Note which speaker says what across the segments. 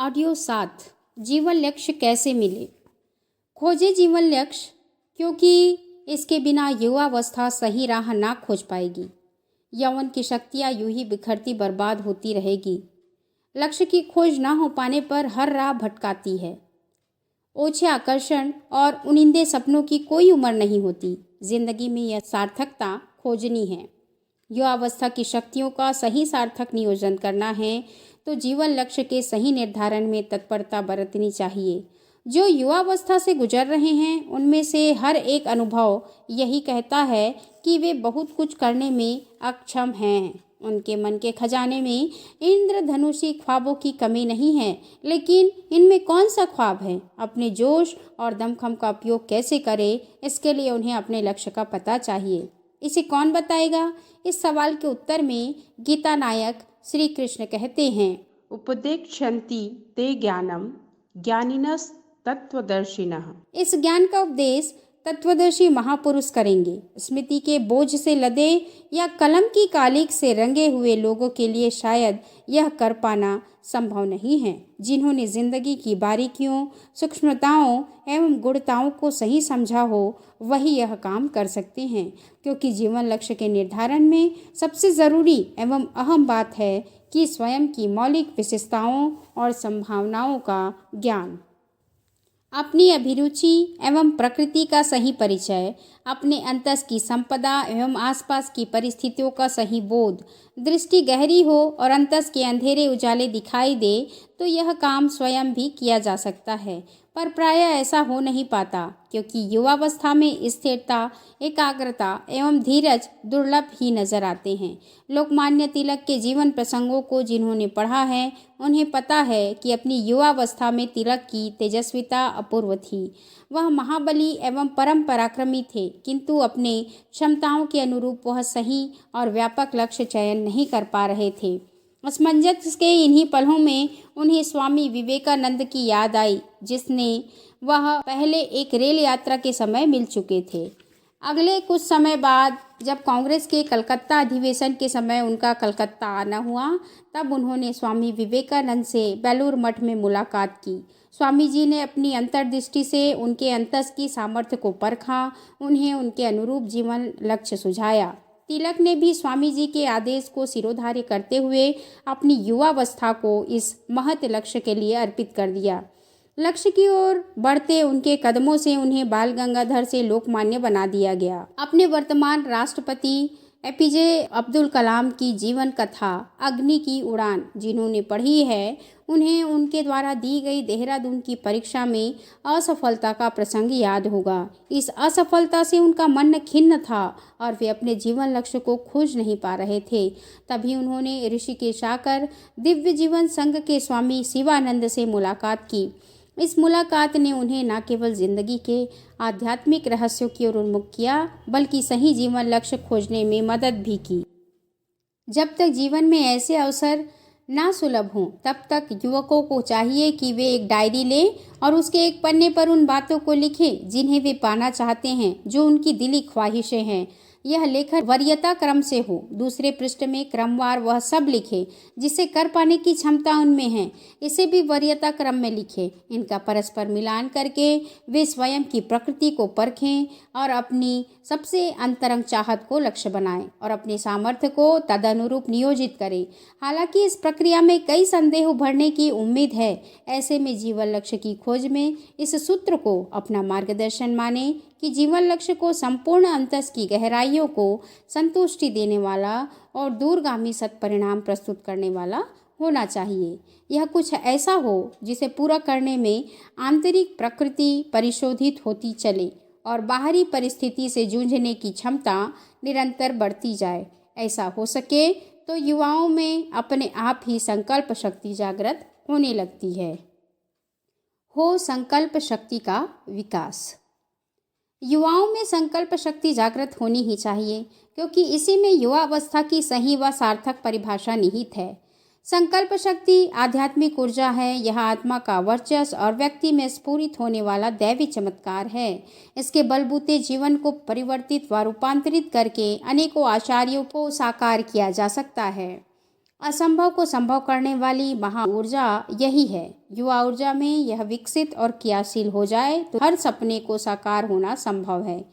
Speaker 1: Audio 7। जीवन लक्ष्य कैसे मिले। खोजे जीवन लक्ष्य, क्योंकि इसके बिना युवावस्था सही राह ना खोज पाएगी। यौवन की शक्तियाँ यूं ही बिखरती बर्बाद होती रहेगी। लक्ष्य की खोज ना हो पाने पर हर राह भटकाती है। ओछे आकर्षण और उनिंदे सपनों की कोई उम्र नहीं होती। जिंदगी में यह सार्थकता खोजनी है, युवावस्था की शक्तियों का सही सार्थक नियोजन करना है, तो जीवन लक्ष्य के सही निर्धारण में तत्परता बरतनी चाहिए। जो युवावस्था से गुजर रहे हैं उनमें से हर एक अनुभव यही कहता है कि वे बहुत कुछ करने में अक्षम हैं। उनके मन के खजाने में इंद्रधनुषी ख्वाबों की कमी नहीं है, लेकिन इनमें कौन सा ख्वाब है, अपने जोश और दमखम का उपयोग कैसे करें, इसके लिए उन्हें अपने लक्ष्य का पता चाहिए। इसे कौन बताएगा? इस सवाल के उत्तर में गीता नायक श्री कृष्ण कहते हैं,
Speaker 2: उपदेक्षन्ति ते ज्ञानम ज्ञानिनस तत्वदर्शिनः।
Speaker 1: इस ज्ञान का उपदेश तत्वदर्शी महापुरुष करेंगे। स्मृति के बोझ से लदे या कलम की कालिक से रंगे हुए लोगों के लिए शायद यह कर पाना संभव नहीं है। जिन्होंने जिंदगी की बारीकियों, सूक्ष्मताओं एवं गुणताओं को सही समझा हो, वही यह काम कर सकते हैं, क्योंकि जीवन लक्ष्य के निर्धारण में सबसे ज़रूरी एवं अहम बात है कि स्वयं की मौलिक विशेषताओं और संभावनाओं का ज्ञान, अपनी अभिरुचि एवं प्रकृति का सही परिचय, अपने अंतस की संपदा एवं आसपास की परिस्थितियों का सही बोध, दृष्टि गहरी हो और अंतस के अंधेरे उजाले दिखाई दे तो यह काम स्वयं भी किया जा सकता है। पर प्रायः ऐसा हो नहीं पाता, क्योंकि युवावस्था में स्थिरता, एकाग्रता एवं धीरज दुर्लभ ही नजर आते हैं। लोकमान्य तिलक के जीवन प्रसंगों को जिन्होंने पढ़ा है, उन्हें पता है कि अपनी युवावस्था में तिलक की तेजस्विता अपूर्व थी। वह महाबली एवं परम पराक्रमी थे, किंतु अपने क्षमताओं के अनुरूप वह सही और व्यापक लक्ष्य चयन नहीं कर पा रहे थे। असमंजस के इन्हीं पलों में उन्हें स्वामी विवेकानंद की याद आई, जिसने वह पहले एक रेल यात्रा के समय मिल चुके थे। अगले कुछ समय बाद जब कांग्रेस के कलकत्ता अधिवेशन के समय उनका कलकत्ता आना हुआ, तब उन्होंने स्वामी विवेकानंद से बेलूर मठ में मुलाकात की। स्वामी जी ने अपनी अंतर्दृष्टि से उनके अंतस की सामर्थ्य को परखा, उन्हें उनके अनुरूप जीवन लक्ष्य सुझाया। तिलक ने भी स्वामी जी के आदेश को सिरोधार्य करते हुए अपनी युवावस्था को इस महत् लक्ष्य के लिए अर्पित कर दिया। लक्ष्य की ओर बढ़ते उनके कदमों से उन्हें बाल गंगाधर से लोकमान्य बना दिया गया। अपने वर्तमान राष्ट्रपति एपीजे अब्दुल कलाम की जीवन कथा अग्नि की उड़ान जिन्होंने पढ़ी है, उन्हें उनके द्वारा दी गई देहरादून की परीक्षा में असफलता का प्रसंग याद होगा। इस असफलता से उनका मन खिन्न था और वे अपने जीवन लक्ष्य को खोज नहीं पा रहे थे। तभी उन्होंने ऋषिकेश आकर दिव्य जीवन संघ के स्वामी शिवानंद से मुलाकात की। इस मुलाकात ने उन्हें न केवल जिंदगी के आध्यात्मिक रहस्यों की ओर उन्मुख किया, बल्कि सही जीवन लक्ष्य खोजने में मदद भी की। जब तक जीवन में ऐसे अवसर ना सुलभ हों, तब तक युवकों को चाहिए कि वे एक डायरी लें और उसके एक पन्ने पर उन बातों को लिखें जिन्हें वे पाना चाहते हैं, जो उनकी दिली ख्वाहिशें हैं। यह लेखन वरीयता क्रम से हो। दूसरे पृष्ठ में क्रमवार वह सब लिखे जिसे कर पाने की क्षमता उनमें है, इसे भी वरीयता क्रम में लिखें। इनका परस्पर मिलान करके वे स्वयं की प्रकृति को परखें और अपनी सबसे अंतरंग चाहत को लक्ष्य बनाएं और अपने सामर्थ्य को तदनुरूप नियोजित करें। हालांकि इस प्रक्रिया में कई संदेह उभरने की उम्मीद है। ऐसे में जीवन लक्ष्य की खोज में इस सूत्र को अपना मार्गदर्शन माने कि जीवन लक्ष्य को संपूर्ण अंतस की गहराइयों को संतुष्टि देने वाला और दूरगामी सत्परिणाम प्रस्तुत करने वाला होना चाहिए। यह कुछ ऐसा हो जिसे पूरा करने में आंतरिक प्रकृति परिशोधित होती चले और बाहरी परिस्थिति से जूझने की क्षमता निरंतर बढ़ती जाए। ऐसा हो सके तो युवाओं में अपने आप ही संकल्प शक्ति जागृत होने लगती है। हो संकल्प शक्ति का विकास। युवाओं में संकल्प शक्ति जागृत होनी ही चाहिए, क्योंकि इसी में युवावस्था की सही व सार्थक परिभाषा निहित है। संकल्प शक्ति आध्यात्मिक ऊर्जा है। यह आत्मा का वर्चस्व और व्यक्ति में स्फुरित होने वाला दैवी चमत्कार है। इसके बलबूते जीवन को परिवर्तित व रूपांतरित करके अनेकों आचार्यों को साकार किया जा सकता है। असंभव को संभव करने वाली महा ऊर्जा यही है। युवा ऊर्जा में यह विकसित और क्रियाशील हो जाए तो हर सपने को साकार होना संभव है।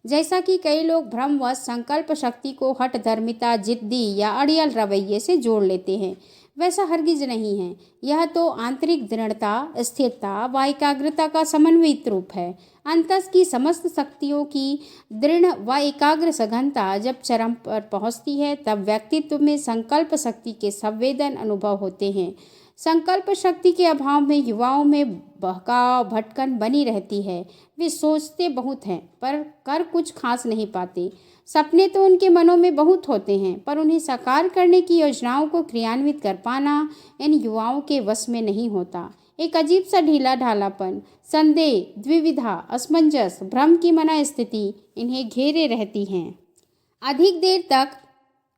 Speaker 1: जैसा कि कई लोग भ्रमवश संकल्प शक्ति को हठधर्मिता, जिद्दी या अड़ियल रवैये से जोड़ लेते हैं, वैसा हरगिज नहीं है। यह तो आंतरिक दृढ़ता, स्थिरता व एकाग्रता का समन्वित रूप है। अंतस की समस्त शक्तियों की दृढ़ व एकाग्र सघनता जब चरम पर पहुंचती है, तब व्यक्तित्व में संकल्प शक्ति के संवेदन अनुभव होते हैं। संकल्प शक्ति के अभाव में युवाओं में बहकाव, भटकन बनी रहती है। वे सोचते बहुत हैं पर कर कुछ खास नहीं पाते। सपने तो उनके मनों में बहुत होते हैं, पर उन्हें साकार करने की योजनाओं को क्रियान्वित कर पाना इन युवाओं के वश में नहीं होता। एक अजीब सा ढीला ढालापन, संदेह, द्विविधा, असमंजस, भ्रम की मना स्थिति इन्हें घेरे रहती हैं। अधिक देर तक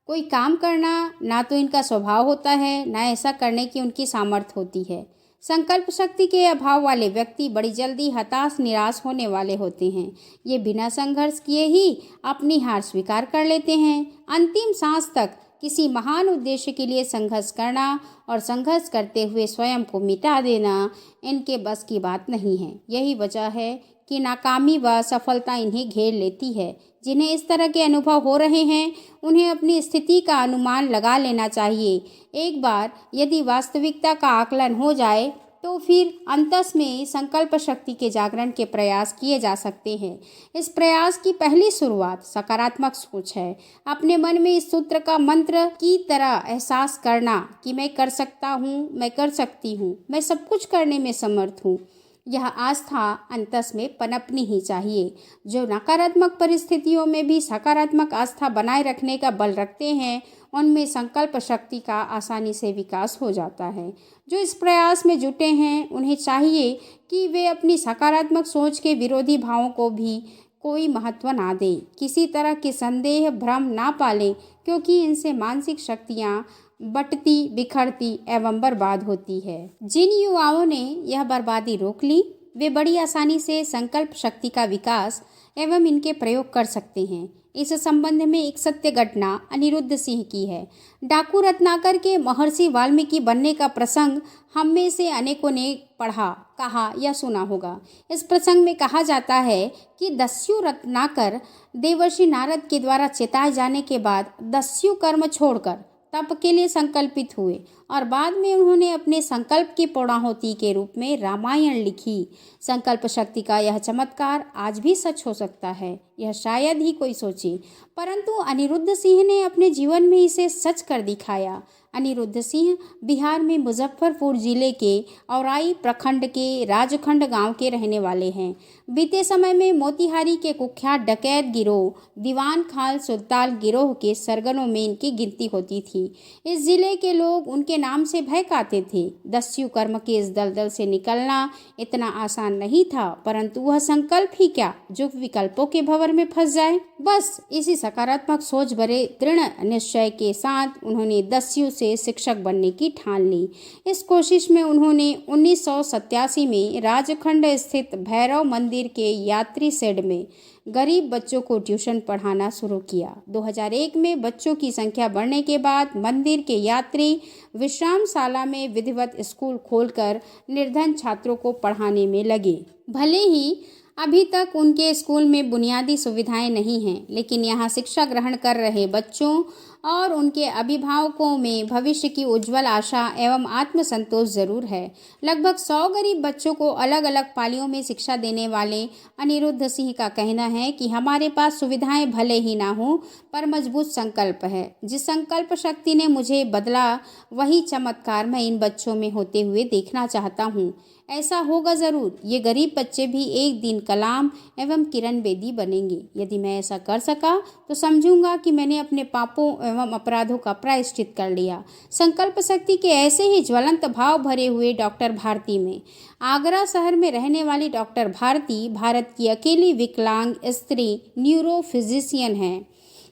Speaker 1: कोई काम करना ना तो इनका स्वभाव होता है, ना ऐसा करने की उनकी सामर्थ्य होती है। संकल्प शक्ति के अभाव वाले व्यक्ति बड़ी जल्दी हताश, निराश होने वाले होते हैं। ये बिना संघर्ष किए ही अपनी हार स्वीकार कर लेते हैं। अंतिम सांस तक किसी महान उद्देश्य के लिए संघर्ष करना और संघर्ष करते हुए स्वयं को मिटा देना इनके बस की बात नहीं है। यही वजह है कि नाकामी व सफलता इन्हें घेर लेती है। जिन्हें इस तरह के अनुभव हो रहे हैं, उन्हें अपनी स्थिति का अनुमान लगा लेना चाहिए। एक बार यदि वास्तविकता का आकलन हो जाए तो फिर अंतस में संकल्प शक्ति के जागरण के प्रयास किए जा सकते हैं। इस प्रयास की पहली शुरुआत सकारात्मक सोच है। अपने मन में इस सूत्र का मंत्र की तरह एहसास करना कि मैं कर सकता हूँ, मैं कर सकती हूँ, मैं सब कुछ करने में समर्थ हूँ। यह आस्था अंतस में पनपनी ही चाहिए। जो नकारात्मक परिस्थितियों में भी सकारात्मक आस्था बनाए रखने का बल रखते हैं, उनमें संकल्प शक्ति का आसानी से विकास हो जाता है। जो इस प्रयास में जुटे हैं, उन्हें चाहिए कि वे अपनी सकारात्मक सोच के विरोधी भावों को भी कोई महत्व ना दें। किसी तरह के संदेह, भ्रम ना पालें, क्योंकि इनसे मानसिक शक्तियाँ बटती, बिखरती एवं बर्बाद होती है। जिन युवाओं ने यह बर्बादी रोक ली, वे बड़ी आसानी से संकल्प शक्ति का विकास एवं इनके प्रयोग कर सकते हैं। इस संबंध में एक सत्य घटना अनिरुद्ध सिंह की है। डाकू रत्नाकर के महर्षि वाल्मीकि बनने का प्रसंग हम में से अनेकों ने पढ़ा, कहा या सुना होगा। इस प्रसंग में कहा जाता है कि दस्यु रत्नाकर देवर्षि नारद के द्वारा चेताए जाने के बाद दस्यु कर्म छोड़कर तप के लिए संकल्पित हुए और बाद में उन्होंने अपने संकल्प की पूर्णाहुति के रूप में रामायण लिखी। संकल्प शक्ति का यह चमत्कार आज भी सच हो सकता है, यह शायद ही कोई सोचे, परंतु अनिरुद्ध सिंह ने अपने जीवन में इसे सच कर दिखाया। अनिरुद्ध सिंह बिहार में मुजफ्फरपुर जिले के औराई प्रखंड के राजखंड गांव के रहने वाले हैं। बीते समय में मोतिहारी के कुख्यात डकैत गिरोह दीवान खाल सुल्तान गिरोह के सरगनों में इनकी गिनती होती थी। इस जिले के लोग उनके नाम से भय खाते थे। दस्यु कर्म के इस दलदल से निकलना इतना आसान नहीं था, परंतु वह संकल्प ही क्या जो विकल्पों के भंवर में फंस जाए। बस इसी सकारात्मक सोच भरे दृढ़ निश्चय के साथ उन्होंने दस्यु से शिक्षक बनने की ठान ली। इस कोशिश में उन्होंने 1987 में राजखंड स्थित भैरव मंदिर के यात्री शेड में गरीब बच्चों को ट्यूशन पढ़ाना शुरू किया। 2001 में बच्चों की संख्या बढ़ने के बाद मंदिर के यात्री विश्रामशाला में विधिवत स्कूल खोलकर निर्धन छात्रों को पढ़ाने में लगे। भले ही अभी तक उनके स्कूल में बुनियादी सुविधाएं नहीं हैं, लेकिन यहाँ शिक्षा ग्रहण कर रहे बच्चों और उनके अभिभावकों में भविष्य की उज्जवल आशा एवं आत्मसंतोष जरूर है। लगभग 100 गरीब बच्चों को अलग अलग पालियों में शिक्षा देने वाले अनिरुद्ध सिंह का कहना है कि हमारे पास सुविधाएं भले ही ना हो, पर मजबूत संकल्प है। जिस संकल्प शक्ति ने मुझे बदला, वही चमत्कार मैं इन बच्चों में होते हुए देखना चाहता हूँ। ऐसा होगा जरूर। ये गरीब बच्चे भी एक दिन कलाम एवं किरण बेदी बनेंगे। यदि मैं ऐसा कर सका तो समझूंगा कि मैंने अपने पापों एवं अपराधों का प्रायश्चित कर लिया। संकल्प शक्ति के ऐसे ही ज्वलंत भाव भरे हुए डॉक्टर भारती में आगरा शहर में रहने वाली डॉक्टर भारती भारत की अकेली विकलांग स्त्री न्यूरोफिजिशियन हैं।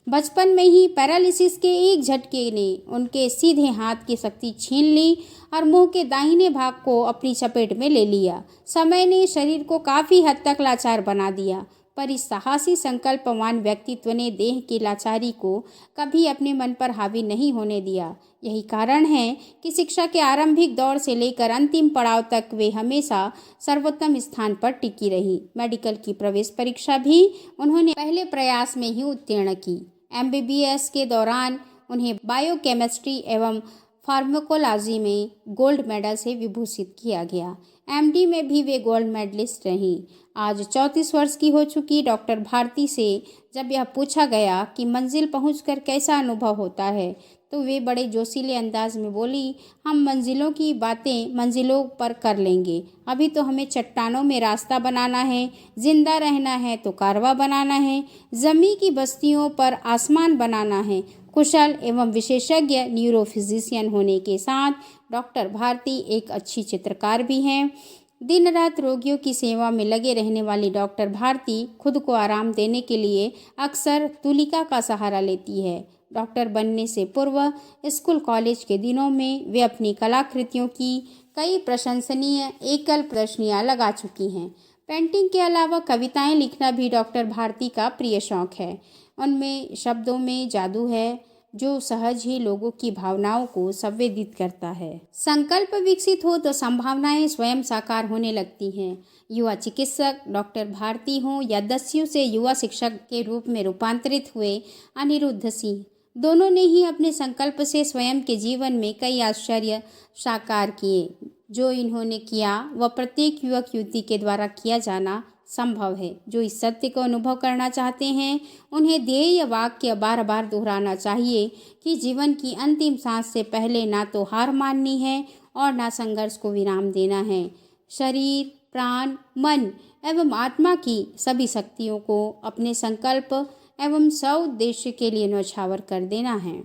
Speaker 1: बचपन में ही पैरालिसिस के एक झटके ने उनके सीधे हाथ की शक्ति छीन ली और मुंह के दाहिने भाग को अपनी चपेट में ले लिया। समय ने शरीर को काफ़ी हद तक लाचार बना दिया, पर इस साहसी संकल्पवान व्यक्तित्व ने देह की लाचारी को कभी अपने मन पर हावी नहीं होने दिया। यही कारण है कि शिक्षा के आरंभिक दौर से लेकर अंतिम पड़ाव तक वे हमेशा सर्वोत्तम स्थान पर टिकी रही। मेडिकल की प्रवेश परीक्षा भी उन्होंने पहले प्रयास में ही उत्तीर्ण की। MBBS के दौरान उन्हें बायोकेमिस्ट्री एवं फार्माकोलॉजी में गोल्ड मेडल से विभूषित किया गया। MD में भी वे गोल्ड मेडलिस्ट रहीं। आज 34 वर्ष की हो चुकी डॉक्टर भारती से जब यह पूछा गया कि मंजिल पहुंचकर कैसा अनुभव होता है, तो वे बड़े जोशीले अंदाज में बोली, हम मंजिलों की बातें मंजिलों पर कर लेंगे, अभी तो हमें चट्टानों में रास्ता बनाना है, जिंदा रहना है तो कारवा बनाना है, जमी की बस्तियों पर आसमान बनाना है। कुशल एवं विशेषज्ञ न्यूरोफिजिशियन होने के साथ डॉक्टर भारती एक अच्छी चित्रकार भी हैं। दिन रात रोगियों की सेवा में लगे रहने वाली डॉक्टर भारती खुद को आराम देने के लिए अक्सर तुलिका का सहारा लेती है। डॉक्टर बनने से पूर्व स्कूल कॉलेज के दिनों में वे अपनी कलाकृतियों की कई प्रशंसनीय एकल प्रदर्शनियां लगा चुकी हैं। पेंटिंग के अलावा कविताएं लिखना भी डॉक्टर भारती का प्रिय शौक है। उनमें शब्दों में जादू है जो सहज ही लोगों की भावनाओं को संवेदित करता है। संकल्प विकसित हो तो संभावनाएं स्वयं साकार होने लगती हैं। युवा चिकित्सक डॉक्टर भारती हों या दस्यु से युवा शिक्षक के रूप में रूपांतरित हुए अनिरुद्ध सिंह, दोनों ने ही अपने संकल्प से स्वयं के जीवन में कई आश्चर्य साकार किए। जो इन्होंने किया वह प्रत्येक युवक युवती के द्वारा किया जाना संभव है। जो इस सत्य को अनुभव करना चाहते हैं उन्हें ध्येय वाक्य बार बार दोहराना चाहिए कि जीवन की अंतिम सांस से पहले ना तो हार माननी है और ना संघर्ष को विराम देना है। शरीर, प्राण, मन एवं आत्मा की सभी शक्तियों को अपने संकल्प एवं सउद्देश्य के लिए न्यौछावर कर देना है।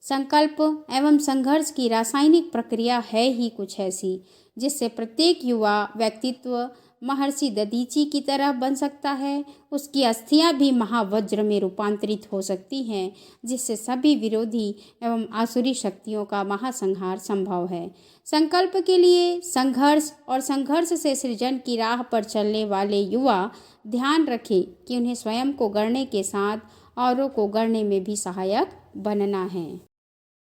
Speaker 1: संकल्प एवं संघर्ष की रासायनिक प्रक्रिया है ही कुछ ऐसी जिससे प्रत्येक युवा व्यक्तित्व महर्षि दधीची की तरह बन सकता है। उसकी अस्थियां भी महावज्र में रूपांतरित हो सकती हैं, जिससे सभी विरोधी एवं आसुरी शक्तियों का महासंहार संभव है। संकल्प के लिए संघर्ष और संघर्ष से सृजन की राह पर चलने वाले युवा ध्यान रखें कि उन्हें स्वयं को गढ़ने के साथ औरों को गढ़ने में भी सहायक बनना है।